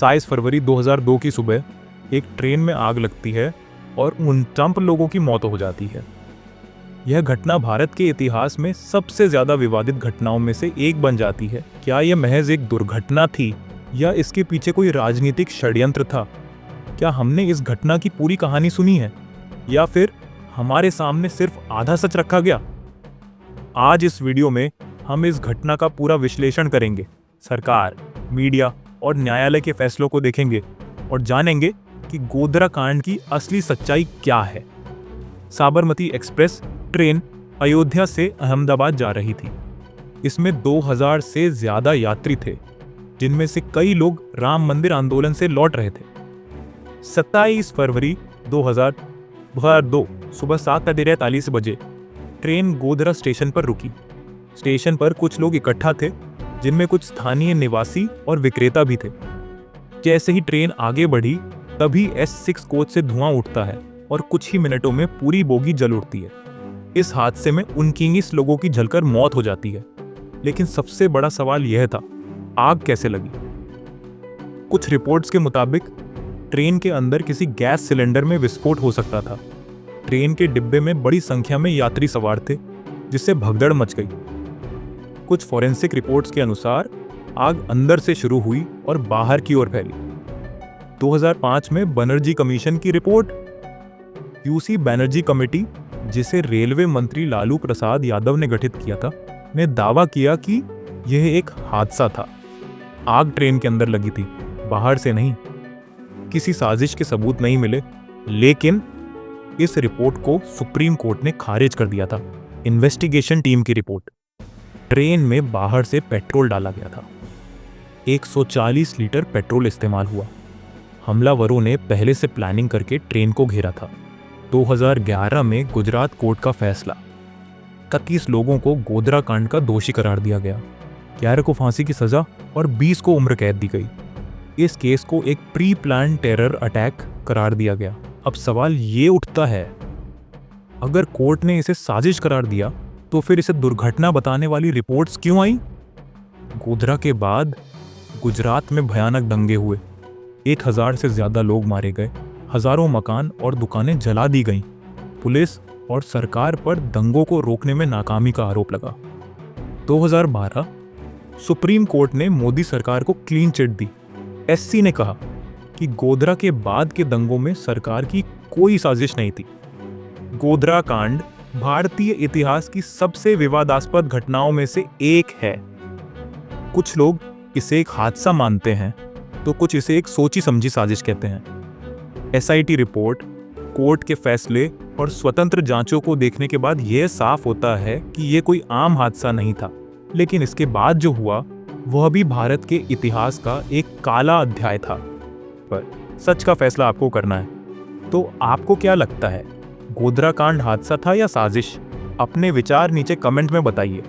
27 फरवरी 2002 की सुबह एक ट्रेन में आग लगती है और 49 लोगों की मौत हो जाती है। यह घटना भारत के इतिहास में सबसे ज्यादा विवादित घटनाओं में से एक बन जाती है। क्या यह महज एक दुर्घटना थी या इसके पीछे कोई राजनीतिक षड्यंत्र था? क्या हमने इस घटना की पूरी कहानी सुनी है या फिर हमारे सामने सिर्फ आधा सच रखा गया? आज इस वीडियो में हम इस घटना का पूरा विश्लेषण करेंगे, सरकार, मीडिया और न्यायालय के फैसलों को देखेंगे और जानेंगे कि गोधरा कांड की असली सच्चाई क्या है। साबरमती एक्सप्रेस ट्रेन अयोध्या से अहमदाबाद जा रही थी। इसमें 2000 से ज्यादा यात्री थे, जिनमें से कई लोग राम मंदिर आंदोलन से लौट रहे थे। 27 फरवरी 2002 सुबह 7:43 बजे ट्रेन गोधरा स्टेशन पर रुकी। स्टेशन पर कुछ लोग इकट्ठा थे, जिनमें कुछ स्थानीय निवासी और विक्रेता भी थे। जैसे ही ट्रेन आगे बढ़ी, तभी S6 कोच से धुआं उठता है और कुछ ही मिनटों में पूरी बोगी जल उठती है। इस हादसे में 19 लोगों की जलकर मौत हो जाती है। लेकिन सबसे बड़ा सवाल यह था, आग कैसे लगी? कुछ रिपोर्ट्स के मुताबिक ट्रेन के अंदर किसी गैस सिलेंडर में विस्फोट हो सकता था। ट्रेन के डिब्बे में बड़ी संख्या में यात्री सवार थे, जिससे भगदड़ मच गई। कुछ फॉरेंसिक रिपोर्ट्स के अनुसार आग अंदर से शुरू हुई और बाहर की ओर फैली। 2005 में बनर्जी कमीशन की रिपोर्ट, यूसी बनर्जी कमेटी, जिसे रेलवे मंत्री लालू प्रसाद यादव ने गठित किया था, ने दावा किया कि यह एक हादसा था। आग ट्रेन के अंदर लगी थी, बाहर से नहीं। किसी साजिश के सबूत नहीं मिले, लेकिन इस रिपोर्ट को सुप्रीम कोर्ट ने खारिज कर दिया था। इन्वेस्टिगेशन टीम की रिपोर्ट, ट्रेन में बाहर से पेट्रोल डाला गया था। 140 लीटर पेट्रोल इस्तेमाल हुआ। हमलावरों ने पहले से प्लानिंग करके ट्रेन को घेरा था। 2011 में गुजरात कोर्ट का फैसला, 31 लोगों को गोधरा कांड का दोषी करार दिया गया। 11 को फांसी की सजा और 20 को उम्र कैद दी गई। इस केस को एक प्री प्लान टेरर अटैक करार दिया गया। अब सवाल ये उठता है, अगर कोर्ट ने इसे साजिश करार दिया तो फिर इसे दुर्घटना बताने वाली रिपोर्ट्स क्यों आई? गोधरा के बाद गुजरात में भयानक दंगे हुए। 1000 से ज्यादा लोग मारे गए। हजारों मकान और दुकानें जला दी गईं। पुलिस और सरकार पर दंगों को रोकने में नाकामी का आरोप लगा। 2012 सुप्रीम कोर्ट ने मोदी सरकार को क्लीन चिट दी। एससी ने कहा कि गोधरा के बाद के दंगों में सरकार की कोई साजिश नहीं थी। गोधरा कांड भारतीय इतिहास की सबसे विवादास्पद घटनाओं में से एक है। कुछ लोग इसे एक हादसा मानते हैं, तो कुछ इसे एक सोची समझी साजिश कहते हैं। एसआईटी रिपोर्ट, कोर्ट के फैसले और स्वतंत्र जांचों को देखने के बाद यह साफ होता है कि यह कोई आम हादसा नहीं था। लेकिन इसके बाद जो हुआ वह भी भारत के इतिहास का एक काला अध्याय था। पर सच का फैसला आपको करना है। तो आपको क्या लगता है, गोधरा कांड हादसा था या साजिश? अपने विचार नीचे कमेंट में बताइए।